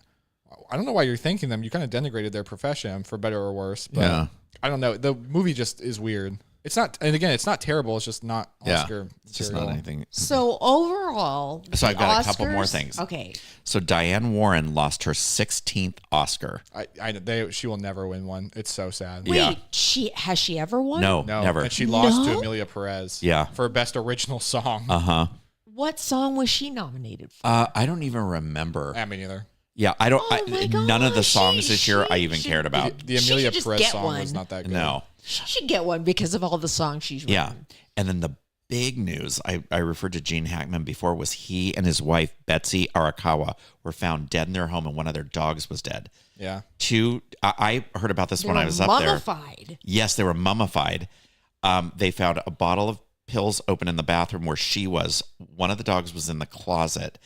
I don't know why you're thanking them. You kind of denigrated their profession for better or worse. But Yeah. I don't know. The movie just is weird. It's not, and again, it's not terrible. It's just not Oscar. It's just not anything. So overall, So I've got a couple Oscars- more things. Okay. So Diane Warren lost her 16th Oscar. She will never win one. It's so sad. Wait, Yeah. has she ever won? No, No, never. and she lost to No? Amelia Perez. Yeah. For best original song. Uh-huh. What song was she nominated for? I don't even remember. I mean, either. Yeah, I don't. Oh my none of the gosh, songs this year I even she- cared about. The She Amelia should just Perez get song was one. not that good. No. She should get one because of all the songs she's written. Yeah. And then the big news, I referred to Gene Hackman before, was he and his wife, Betsy Arakawa, were found dead in their home and one of their dogs was dead. Yeah. I heard about this They when were I was up there. mummified. Yes, they were mummified. They found a bottle of pills open in the bathroom where she was. One of the dogs was in the closet.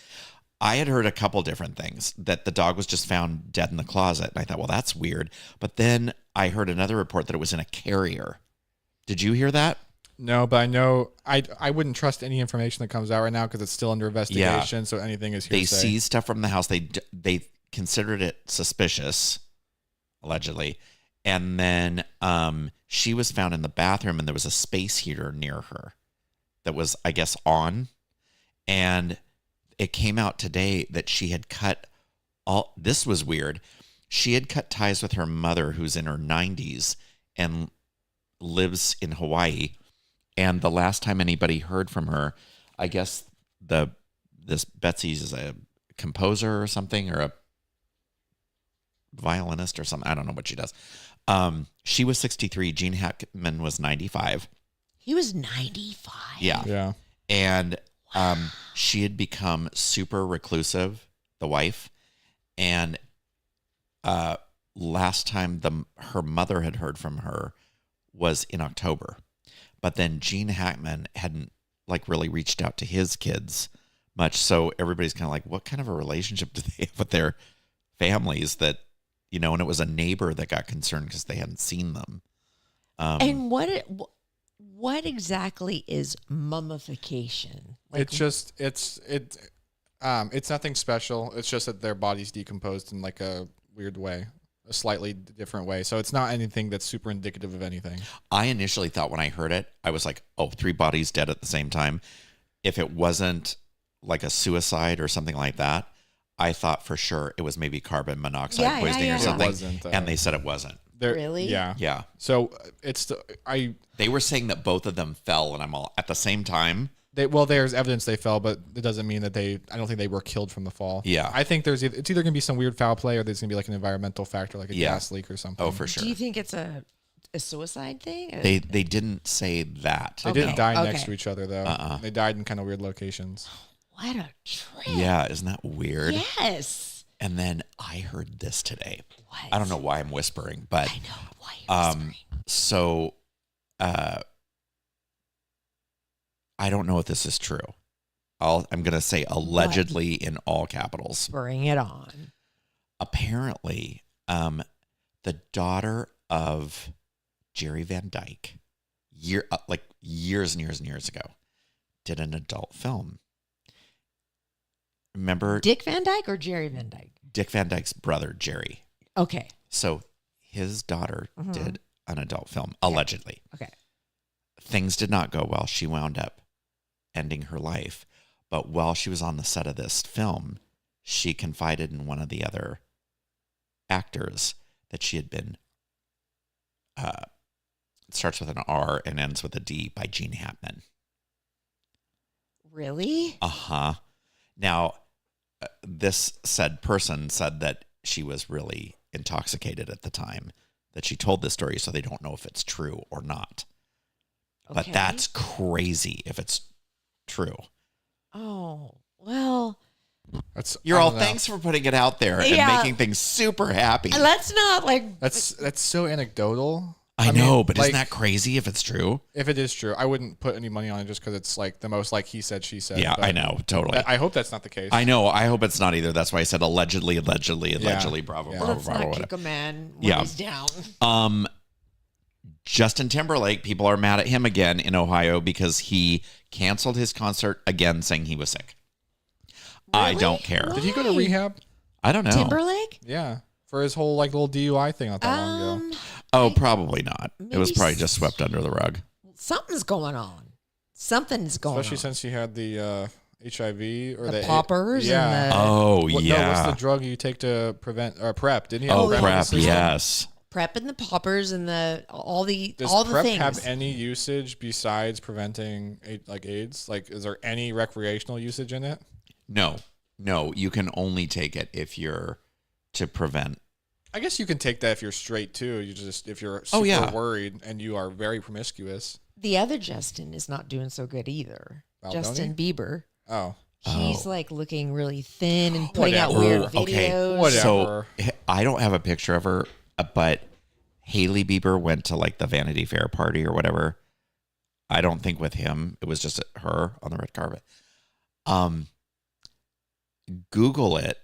I had heard a couple different things, that the dog was just found dead in the closet. And I thought, well, that's weird. But then I heard another report that it was in a carrier. Did you hear that? No, but I know I wouldn't trust any information that comes out right now because it's still under investigation. So anything is They hearsay. seized stuff from the house. They considered it suspicious, allegedly. And then she was found in the bathroom and there was a space heater near her that was, I guess, on. And it came out today that she had cut this was weird. She had cut ties with her mother, who's in her 90s and lives in Hawaii. And the last time anybody heard from her, I guess this Betsy's is a composer or something, or a violinist or something. I don't know what she does. She was 63. Gene Hackman was 95. He was 95. Yeah. Yeah. And she had become super reclusive, the wife. And last time her mother had heard from her was in October. But then Gene Hackman hadn't really reached out to his kids much. So everybody's kind of like, what kind of a relationship do they have with their families that, and it was a neighbor that got concerned because they hadn't seen them. And what exactly is mummification? It's nothing special. It's just that their bodies decomposed in like a weird way, a slightly different way. So it's not anything that's super indicative of anything. I initially thought when I heard it, I was like, oh, 3 bodies dead at the same time. If it wasn't like a suicide or something like that, I thought for sure it was maybe carbon monoxide poisoning or yeah. something. It wasn't, and they said it wasn't. Really? Yeah. Yeah. So They were saying that both of them fell, and I'm all at the same time. There's evidence they fell, but it doesn't mean that I don't think they were killed from the fall. Yeah. I think it's either going to be some weird foul play or there's going to be like an environmental factor, like a gas leak or something. Oh, for sure. Do you think it's a suicide thing? They didn't say that. They didn't die next Okay. to each other, though. They died in kind of weird locations. What a trip. Yeah, isn't that weird? Yes. And then I heard this today. What? I don't know why I'm whispering, but I know why you're whispering. so I don't know if this is true. I'm going to say allegedly in all capitals. Bring it on. Apparently, the daughter of Jerry Van Dyke, years and years and years ago, did an adult film. Remember Dick Van Dyke or Jerry Van Dyke? Dick Van Dyke's brother, Jerry. Okay. So his daughter Mm-hmm. did an adult film, allegedly. Okay. Things did not go well. She wound up ending her life. But while she was on the set of this film, she confided in one of the other actors that she had been, it starts with an R and ends with a D, by Gene Hackman. Really? Uh-huh. Now, this said person said that she was really intoxicated at the time that she told this story, so they don't know if it's true or not. Okay. But that's crazy if it's true. Oh, well, You're I all, don't know. thanks for putting it out there and Yeah. making things super happy. let's not like. That's so anecdotal. I know, mean, but like, isn't that crazy if it's true? if it is true, I wouldn't put any money on it just because it's like the most like he said, she said. Yeah, but I know, totally. I hope that's not the case. I know. I hope it's not either. That's why I said allegedly, Yeah. bravo, Yeah. bravo, Let's bravo, not whatever. kick a man when Yeah. he's down. Justin Timberlake, people are mad at him again in Ohio because he canceled his concert again, saying he was sick. I Really? don't care. Did he go to Why? rehab? I don't know. Timberlake? Yeah, for his whole like little DUI thing not that long ago. Oh, probably not. It was maybe probably just swept under the rug. Something's going on. Something's going Especially on. since he had the HIV or The poppers and yeah. the- Oh, No, yeah. what's the drug you take to prevent or PrEP? Didn't he? Have Oh, PrEP in crap. his system? Yes. Prep and the poppers and all the Does PrEP things. have any usage besides preventing like AIDS? Like, is there any recreational usage in it? No. You can only take it if you're to prevent. I guess you can take that if you're straight too. You just if you're Oh, super yeah. worried and you are very promiscuous. The other Justin is not doing so good either. Oh, Justin Bieber. Oh, He's Oh. like looking really thin and putting out Whatever. weird Oh, okay. videos. Whatever. So I don't have a picture of her, but Hailey Bieber went to like the Vanity Fair party or whatever. I don't think with him. It was just her on the red carpet. Google it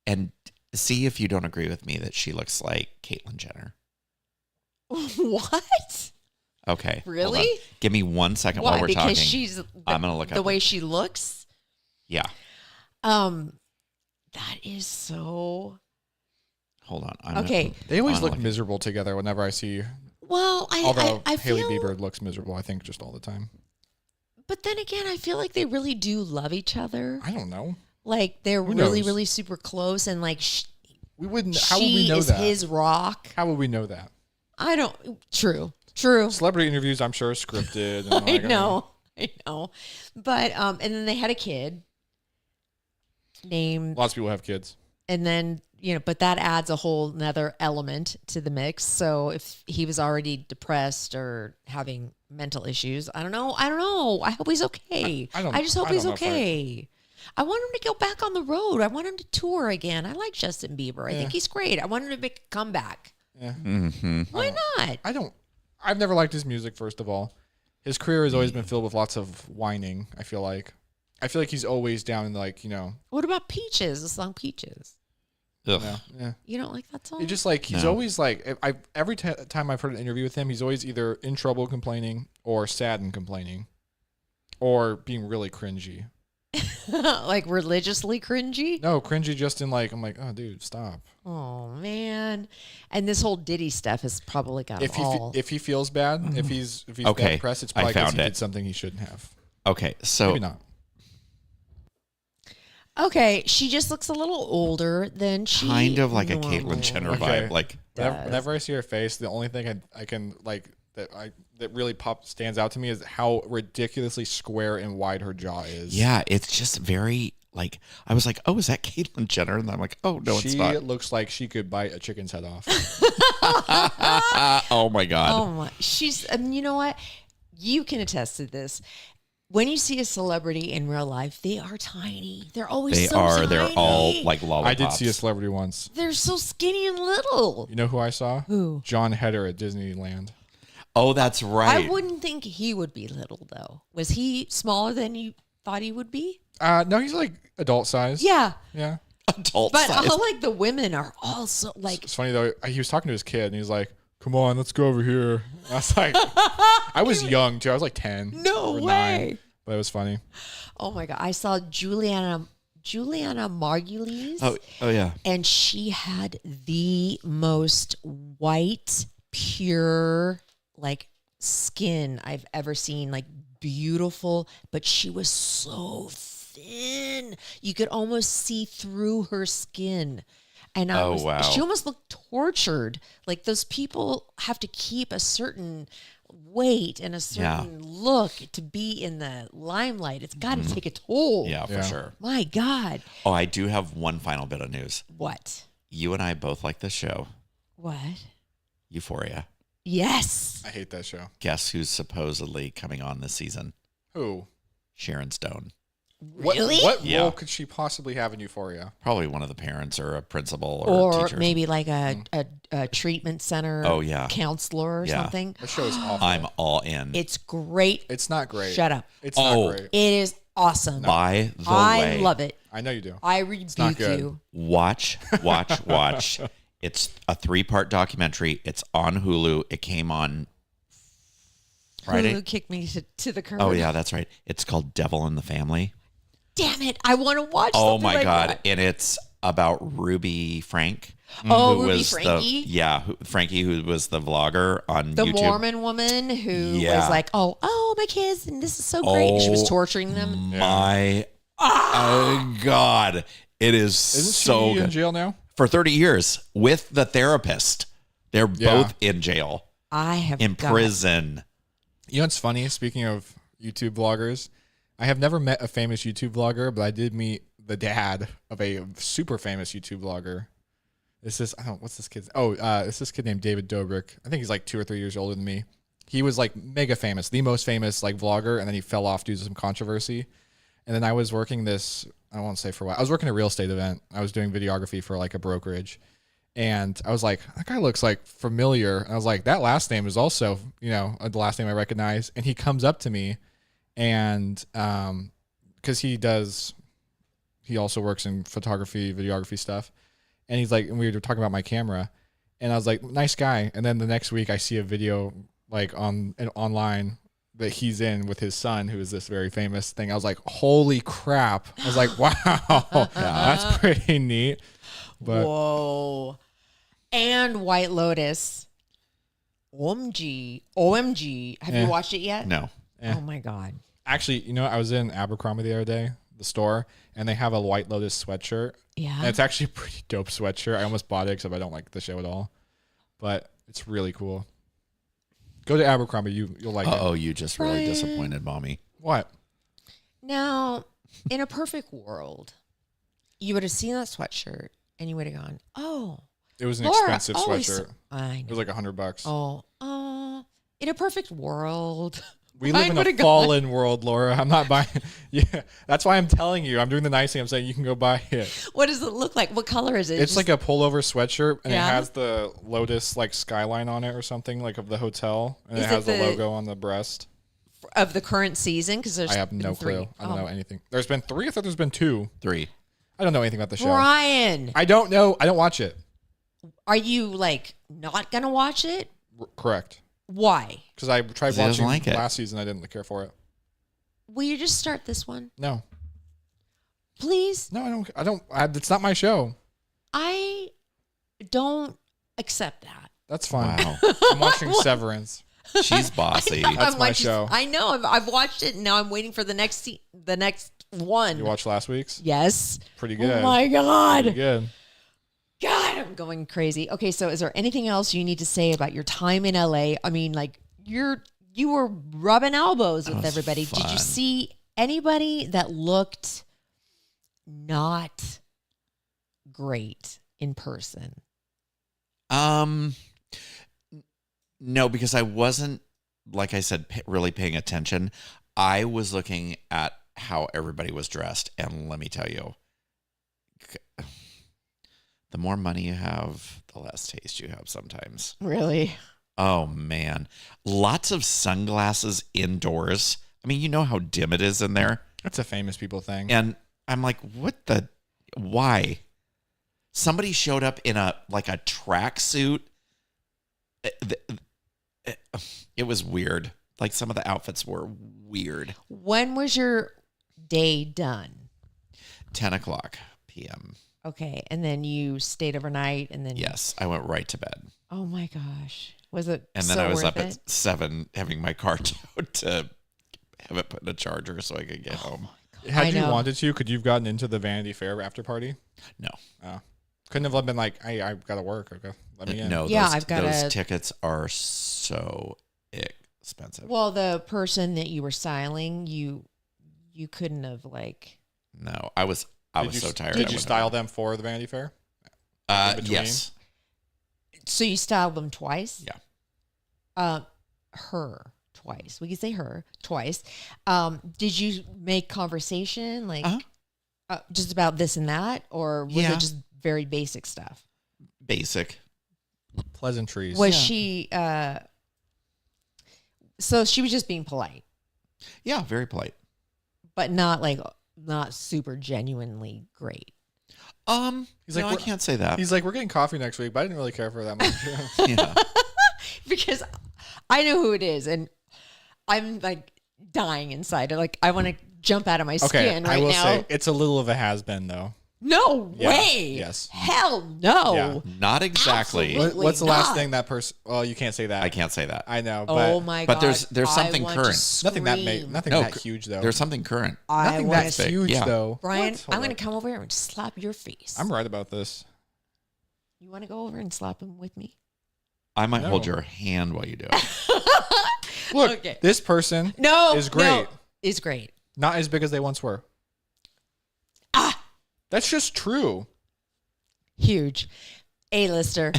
and see if you don't agree with me that she looks like Caitlyn Jenner. What? Okay. hold Really? on. Give me 1 second Why? while we're Because talking. she's I'm gonna look the up way it. she looks. Yeah. That is so. Hold on. Okay. They always I'm look looking. miserable together whenever I see. Well, Although I Hailey feel, Bieber looks miserable, I think just all the time. but then again, I feel like they really do love each other. I don't know. Like they're Who really, knows? really super close, and like We wouldn't. How would we she know is that? his rock. How would we know that? I don't. True. Celebrity interviews, I'm sure, are scripted. And I know. But and then they had a kid named, Lots of people have kids. and then but that adds a whole another element to the mix. So if he was already depressed or having mental issues, I don't know. I hope he's okay. I just hope I he's don't know if okay. I want him to go back on the road. I want him to tour again. I like Justin Bieber. I think he's great. I want him to make a comeback. Yeah. Mm-hmm. Why not? I've never liked his music. First of all, his career has always been filled with lots of whining. I feel like he's always down in like What about Peaches? The song Peaches. Ugh. yeah. You don't like that song? It's just like he's No. always like every time I've heard an interview with him, he's always either in trouble complaining or sad and complaining, or being really cringy. Like religiously cringy? No, cringy just in like I'm like, oh dude, stop. Oh man! And this whole Diddy stuff has probably got If him all. he feels bad, if he's Okay, bad pressed, it's I probably because found he it. did something he shouldn't have. Okay. So Maybe not. Okay, she just looks a little older than she. kind of like a normally Caitlyn Jenner Okay. vibe. Like Whenever I see her face, the only thing I can like that really stands out to me is how ridiculously square and wide her jaw is. yeah, it's just very like I was like, oh, is that Caitlyn Jenner? And I'm like, oh no, it's she not. looks like she could bite a chicken's head off. Oh my god. Oh my! She's. You know what? You can attest to this. When you see a celebrity in real life, they are tiny. They're always They so are. tiny. They're all like lollipops. I did see a celebrity once. They're so skinny and little. You know who I saw? Who? John Heder at Disneyland. Oh, that's right. I wouldn't think he would be little though. Was he smaller than you thought he would be? No, he's like adult size. Yeah, Yeah. Adult but size. all like the women are also like. It's funny though. He was talking to his kid and he's like, "Come on, let's go over here." I was like, I was young too. I was like 10. No or way. 9, but it was funny. Oh my god! I saw Juliana Juliana Margulies. Oh yeah. And she had the most white, pure, like skin I've ever seen. Like beautiful, but she was so thin. You could almost see through her skin. And wow. she almost looked tortured. Like those people have to keep a certain weight and a certain look to be in the limelight. It's got to take a toll. Yeah, for sure. My God. Oh, I do have one final bit of news. What? You and I both like this show, What? Euphoria. Yes. I hate that show. Guess who's supposedly coming on this season? Who? Sharon Stone. Really? What Yeah. role could she possibly have in Euphoria? Probably one of the parents or a principal or Or teacher. maybe like a treatment center counselor or Yeah. something. The show is awful. I'm all in. It's great. It's not great. Shut up. It's Oh. not great. It is awesome. By the I way, love it. I know you do. I not rebuke good. you. watch. It's a 3-part documentary. It's on Hulu. It came on Friday. Hulu kicked me to the curb. Oh yeah, that's right. It's called Devil in the Family. Damn it. I want to watch Oh something my like God. that. And it's about Ruby Frank. Oh, who Ruby was Frankie? Frankie, who was the vlogger on The YouTube. Mormon woman who Yeah. was like, oh, my kids, and this is so great. And she was Oh, torturing them. My God. It is Isn't so she in good. jail now? For 30 years with the therapist. They're both in jail, I have in prison. You know what's funny? Speaking of YouTube vloggers, I have never met a famous YouTube vlogger, but I did meet the dad of a super famous YouTube vlogger. What's this kid's? It's this kid named David Dobrik. I think he's like 2 or 3 years older than me. He was like mega famous, the most famous like vlogger, and then he fell off due to some controversy. And then I was working I won't say for what. I was working a real estate event. I was doing videography for like a brokerage. And I was like, that guy looks like familiar. And I was like, that last name is also, the last name I recognize. And he comes up to me and because he also works in photography, videography stuff. And he's like, and we were talking about my camera. And I was like, nice guy. And then the next week I see a video like online that he's in with his son, who is this very famous thing. I was like, holy crap. I was like, wow, that's pretty neat. But Whoa. And White Lotus. OMG. Have you watched it yet? No. Oh my God. actually, I was in Abercrombie the other day, the store, and they have a White Lotus sweatshirt. Yeah. And it's actually a pretty dope sweatshirt. I almost bought it because I don't like the show at all. But it's really cool. Go to Abercrombie. You'll like it. Oh, you just really Brian. disappointed mommy. What? Now, in a perfect world, you would have seen that sweatshirt and you would have gone, oh, It was an Laura expensive always- sweatshirt. I It know. was like $100. In a perfect world. We live in a fallen world, Laura. I'm not buying. Yeah, that's why I'm telling you. I'm doing the nice thing. I'm saying you can go buy it. What does it look like? What color is it? It's like a pullover sweatshirt, and Yeah? it has the Lotus like skyline on it or something, like of the hotel, and Is it it has the the- logo on the breast. of the current season because there's I have no been three. clue. I don't Oh. know anything. There's been 3. I thought there's been 2. 3. I don't know anything about the show. Brian, I don't know. I don't watch it. are you like not gonna watch it? Correct. Why? Because I tried He doesn't watching like it. last season. I didn't care for it. Will you just start this one, No, please? no, I don't. It's not my show. I don't accept that. That's fine. Wow. I'm watching Severance. She's bossy. I know, That's I'm my like, show. I know. I've watched it, and now I'm waiting for the next one. You watched last week's? Yes. Pretty good. Oh my God. Pretty good. God, I'm going crazy. Okay, so is there anything else you need to say about your time in LA? I mean, like you were rubbing elbows with was everybody. Did fun. you see anybody that looked not great in person? No, because I wasn't, like I said, really paying attention. I was looking at how everybody was dressed, and let me tell you, the more money you have, the less taste you have sometimes. Really? Oh man, lots of sunglasses indoors. I mean, you know how dim it is in there, That's a famous people thing. and I'm like, why? Somebody showed up in a tracksuit. It was weird. Like some of the outfits were weird. When was your day done? 10 o'clock p.m. Okay, and then you stayed overnight, and then Yes, I went right to bed. Oh my gosh, was it? And then so I was worth up it? at 7 having my car towed to have it put in a charger so I could get home. Had I you know. wanted to, could you have gotten into the Vanity Fair after party? No. Couldn't have been like, hey, I've got to work. Okay, let me in. No, Yeah, those, I've got those a- tickets are so expensive. Well, the person that you were styling, you couldn't have like. No, I was so tired. I Did you wouldn't style have- them for the Vanity Fair? in between? Yes. So you styled them twice. Yeah. Her twice. We could say her twice. Did you make conversation like just about this and that, or was Yeah. it just very basic stuff? Basic. Pleasantries. Was she? So she was just being polite, Yeah, very polite. but not super genuinely great. He's No, like, I can't say that. He's like, we're getting coffee next week, but I didn't really care for that much. Yeah. Because I know who it is, and I'm like dying inside. Like I want to jump out of my Okay, skin right I will now. say it's a little of a has-been though. No Yeah, way. yes. Hell no. Yeah. Not exactly. Absolutely. What's the last not. thing that person? Well, you can't say that. I can't say that. I know, but Oh my god. but there's something I want to current. nothing that scream. nothing No, that huge though. There's something current. I nothing want that to big. huge Yeah. though. Brian, What? I'm Hold going up. to come over here and slap your face. I'm right about this. You want to go over and slap him with me? I might hold No. your hand while you do it. Look, Okay. this person No. is great. Is great. Not as big as they once were. That's just true. Huge. A-lister.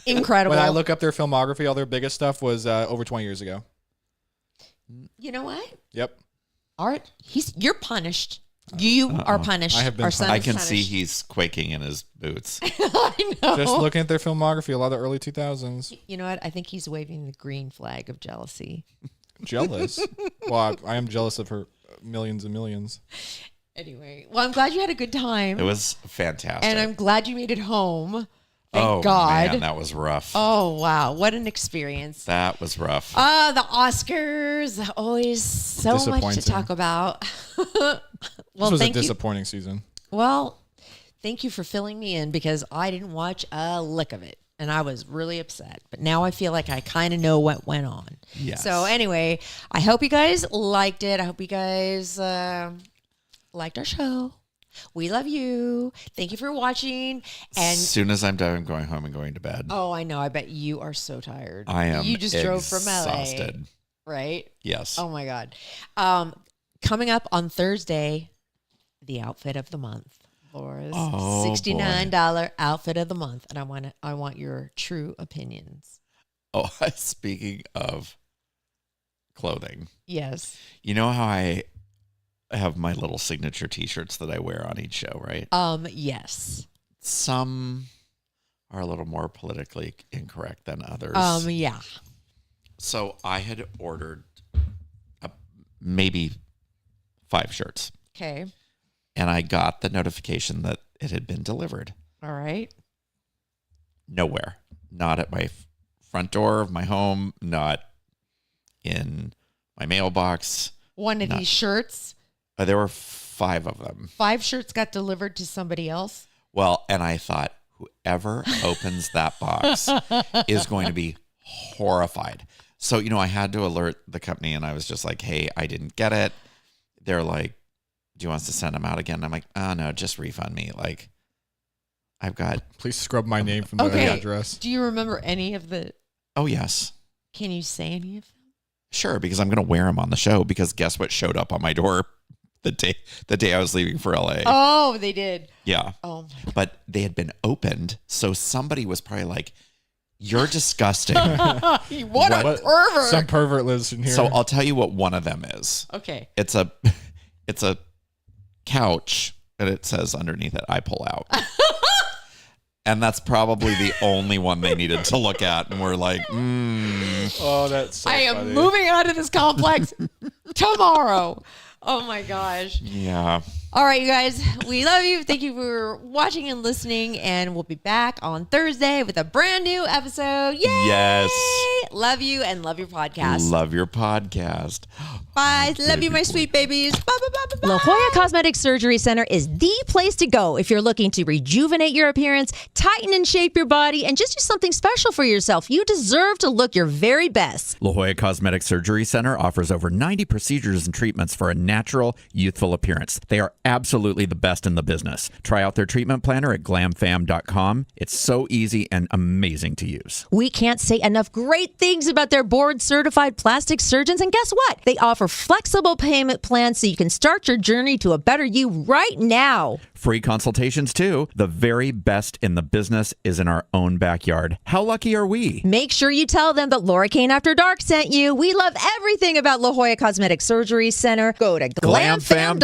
Incredible. When I look up their filmography, all their biggest stuff was over 20 years ago. You know what? Yep. Art, you're punished. You are punished. I have been Our son I is can see punished. he's quaking in his boots. I know. Just looking at their filmography, a lot of early 2000s. You know what? I think he's waving the green flag of jealousy. Jealous. Well, I am jealous of her millions and millions. Anyway, well, I'm glad you had a good time. It was fantastic. And I'm glad you made it home. Thank oh, God. man, that was rough. Oh, wow. What an experience. That was rough. The Oscars. Always so much to Disappointing. talk about. This Well, was a thank you. disappointing season. Well, thank you for filling me in because I didn't watch a lick of it. And I was really upset. But now I feel like I kind of know what went on. Yes. So anyway, I hope you guys liked it. I hope you guys liked our show. We love you. Thank you for watching. And as soon as I'm done, I'm going home and going to bed. oh, I know. I bet you are so tired. I am You just drove from LA, exhausted. right? Yes. Oh my God. Coming up on Thursday, the outfit of the month. Laura's Oh, boy. $69 outfit of the month. And I want your true opinions. Oh, speaking of clothing, Yes. you know how I have my little signature T-shirts that I wear on each show, right? Yes. Some are a little more politically incorrect than others. Yeah. So I had ordered maybe 5 shirts, Okay. and I got the notification that it had been delivered. All right. Nowhere. Not at my front door of my home, not in my mailbox. One of No. these shirts, There were 5 of them. 5 shirts got delivered to somebody else. Well, and I thought whoever opens that box is going to be horrified. So, I had to alert the company, and I was just like, hey, I didn't get it. They're like, do you want us to send them out again? I'm like, oh, no, just refund me. Like, I've got, Please scrub my name from the Okay. address. Do you remember any of the, oh, yes. can you say any of them? Sure, because I'm going to wear them on the show, because guess what showed up on my door the day I was leaving for LA. Oh, they did. Yeah. Oh, But they had been opened, so somebody was probably like, you're disgusting. what a What? pervert. Some pervert lives in here. So I'll tell you what one of them is. Okay. It's a couch, and it says underneath it, I pull out. And that's probably the only one they needed to look at. And we're like, oh, that's so I am funny. moving out of this complex tomorrow. Oh my gosh. yeah. All right, you guys, we love you. Thank you for watching and listening. And we'll be back on Thursday with a brand new episode. Yay! Yes. Love you and love your podcast. Love your podcast. Bye. Love you, my sweet babies. Bye, bye, bye, bye, bye. La Jolla Cosmetic Surgery Center is the place to go if you're looking to rejuvenate your appearance, tighten and shape your body, and just do something special for yourself. You deserve to look your very best. La Jolla Cosmetic Surgery Center offers over 90 procedures and treatments for a natural, youthful appearance. They are absolutely the best in the business. Try out their treatment planner at glamfam.com. It's so easy and amazing to use. We can't say enough great things about their board-certified plastic surgeons, and guess what? They offer flexible payment plans so you can start your journey to a better you right now. Free consultations, too. The very best in the business is in our own backyard. How lucky are we? Make sure you tell them that Laura Cain After Dark sent you. We love everything about La Jolla Cosmetic Surgery Center. Go to glamfam.com.